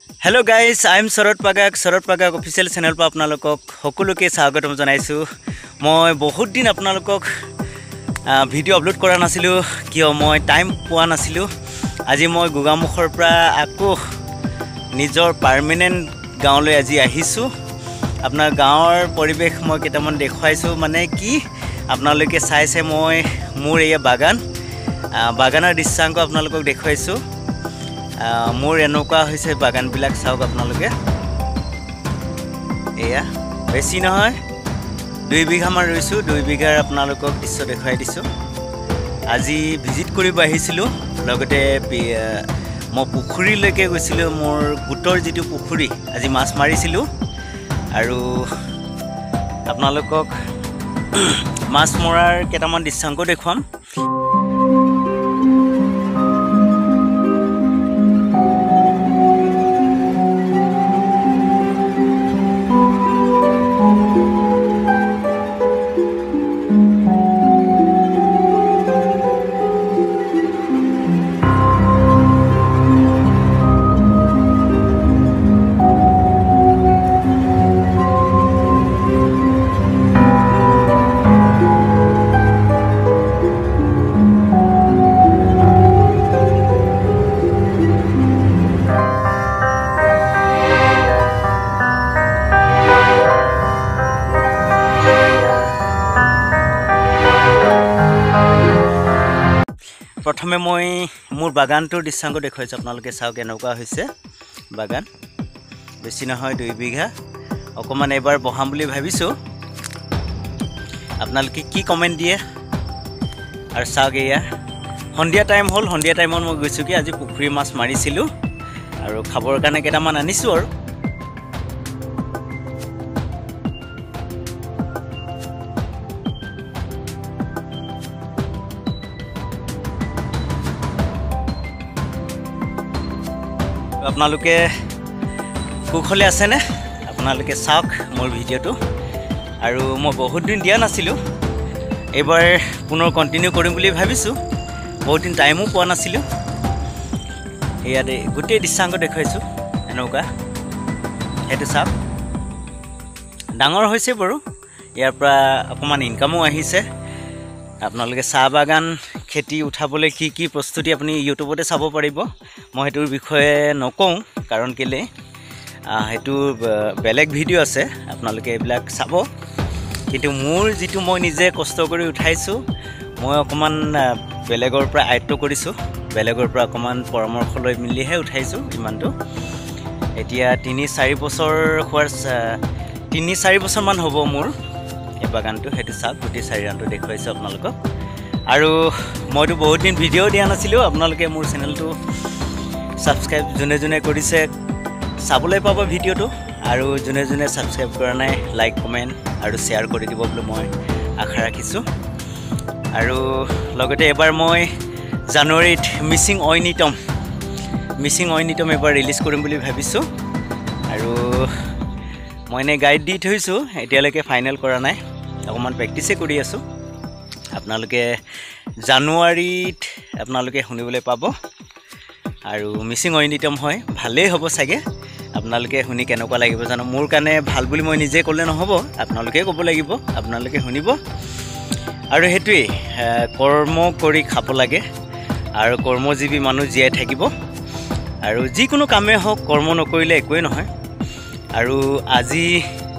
Hello guys, I am Sarot Pagak official channel pa apnalokok hokoloke swagotom janaisu. Moi bahut din apnalokok video upload kora nasilu kiyo moi time poa nasilu. Aji moi Gogamukhor pra ako nijor permanent gaonloi aji ahisu. Apnar gaor poribesh moi ketaman dekhwaisu mane ki apnaloke saise moi mur eya baganar drisyanko apnalokok dekhwaisu. मोर एनका होइसे बागान बिलाक साउक आपनालोके एया बेसी নহয় 2 বিঘা মান ৰৈছো 2 বিঘাৰ আপোনালোকক দৃশ্য দেখাই দিছো আজি ভিজিট কৰিব আহিছিলো লগতে মই পুখুৰীলৈকে গৈছিলো মোৰ গুটৰ যেটো পুখুৰী আজি মাছ মাৰিছিলো আৰু আপোনালোকক মাছ মৰাৰ কেটামান দৃশ্যাংক দেখুৱাম प्रथमे মই মোৰ বাগানটোৰ দৃশ্যাংক দেখাইছো আপোনালোকে চাওক এনেকুৱা হৈছে বাগান বেছি নহয় 2 বিঘা অকমান এবাৰ বহাম বুলি ভাবিছো আপোনালোকে কি কমেন্ট দিয়ে আৰু চাওক এয়া হন্দিয়া টাইম হল হন্দিয়া টাইমত মই গৈছো কি আজি পুখুৰী মাছ মাৰিছিলো আৰু খাবৰ কাৰণে কেটামান আনিছো আৰু আপোনালোকে কুখলে আছে নে আপোনালোকে চাওক মোৰ ভিডিওটো আৰু মই বহুত দিন দিয়া নাছিলো এবাৰ পুনৰ কন্টিনিউ কৰিম বুলি ভাবিছো বহুত দিন টাইমো পোৱা নাছিলো ইয়াতে গুটে দৃশ্যাংক দেখাইছো এনেকা হেতু চাওক ডাঙৰ হৈছে বাৰু ইয়াৰ পৰা অকমান ইনকামো আহিছে আপোনালোকে চাহ বাগান খেতি উঠাবলৈ কি প্ৰস্তুতি আপুনি ইউটিউবতে চাব পাৰিব মই হেতুৰ বিষয়ে নকওঁ কাৰণ কেলে হেতু বেলেগ ভিডিও আছে আপোনালোকে এইবিলাক চাব কিন্তু মোৰ যেটো মই নিজে কষ্ট কৰি উঠাইছো মই অকমান বেলেগৰ পৰা আয়ত্ব কৰিছো বেলেগৰ পৰা অকমান পৰামৰ্শ লৈ মিলিহে উঠাইছো ইমানটো এতিয়া 3-4 বছৰ হোৱাৰ 3-4 বছৰ মান হ'ব মোৰ এই বাগানটো হেতু চাওক গুটি চাৰিৰানটো দেখুৱাইছো আপোনালোকক আৰু মইতো বহুত দিন ভিডিও দিয়া নাছিলো আপোনালোকে মোৰ চেনেলটো সাবস্ক্ৰাইব জনে কৰিছে চাবলৈ পাব ভিডিওটো আৰু জনে সাবস্ক্ৰাইব কৰা নাই লাইক কমেন্ট আৰু শেয়াৰ কৰি দিব বুলি মই আশা ৰাখিছো আৰু লগতে এবাৰ মই জানুৱাৰীত মিছিং অইনিটম এবাৰ ৰিলিজ কৰিম বুলি ভাবিছো আৰু মইনে গাইড দি থৈছো এতিয়ালৈকে ফাইনেল কৰা নাই অকমান প্ৰেক্টিসে কৰি আছো আপোনালোকে জানুৱাৰীত আপোনালোকে শুনিবলৈ পাব আৰু মিছিং অইনিটম হয় ভালেই হ'ব সাগে আপোনালোকে শুনি কেনেকুৱা লাগিব জানো মোৰ কাৰণে ভাল বুলি মই নিজে ক'লে নহব আপোনালোকে ক'ব লাগিব আপোনালোকে শুনিব আৰু হেতুই কৰ্ম কৰি খাব লাগে আৰু কৰ্মজীৱী মানুহ জীয়াই থাকিব আৰু যিকোনো কামে হওক কৰ্ম নকৰিলে একোৱে নহয় আৰু আজি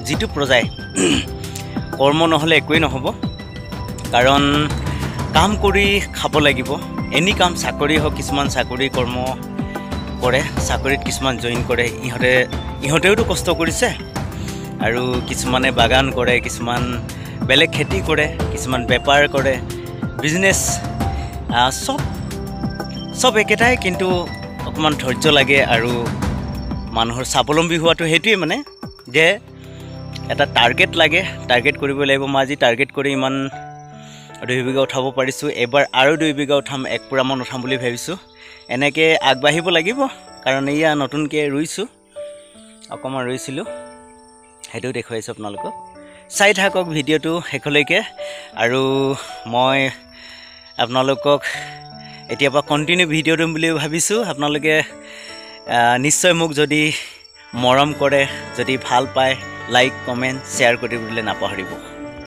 যেটো প্ৰজায় কৰ্ম নহলে একোৱে নহব কাৰণ কাম কৰি খাব লাগিব এনি কাম চাকৰি হওক কিছুমান চাকৰি কৰ্ম কৰে চাকৰিত কিছুমান জয়েন কৰে ইহতেওটো কষ্ট কৰিছে আৰু কিছুমানে বাগান কৰে কিছুমান বেলেগ খেতি কৰে কিছুমান বেপাৰ কৰে বিজনেস সব একেটাই কিন্তু অকমান ধৈৰ্য লাগে আৰু মানুহৰ স্বাৱলম্বী হোৱাটো হেতুই মানে যে এটা টাৰ্গেট লাগে টাৰ্গেট কৰিব লাগিব মই আজি টাৰ্গেট কৰি ইমান 2 বিঘা উঠাব পাৰিছো এবাৰ আৰু 2 বিঘা উঠাম এক পুৰা মান উঠাম বুলি ভাবিছো এনেকে আগবাঢ়িব লাগিব কাৰণ ইয়া নতুনকে ৰুইছো অকমান ৰুইছিলো হেতু দেখুৱাইছো আপোনালোকক চাই থাকক ভিডিওটো হেকলৈকে আৰু মই আপোনালোকক এতিয়াবা কন্টিনিউ ভিডিও দিম বুলি ভাবিছো আপোনালোকে নিশ্চয় মোক যদি মৰম কৰে, যদি ভাল পায়, লাইক কমেণ্ট শ্বেয়াৰ কৰিবলৈ নাপাহৰিব।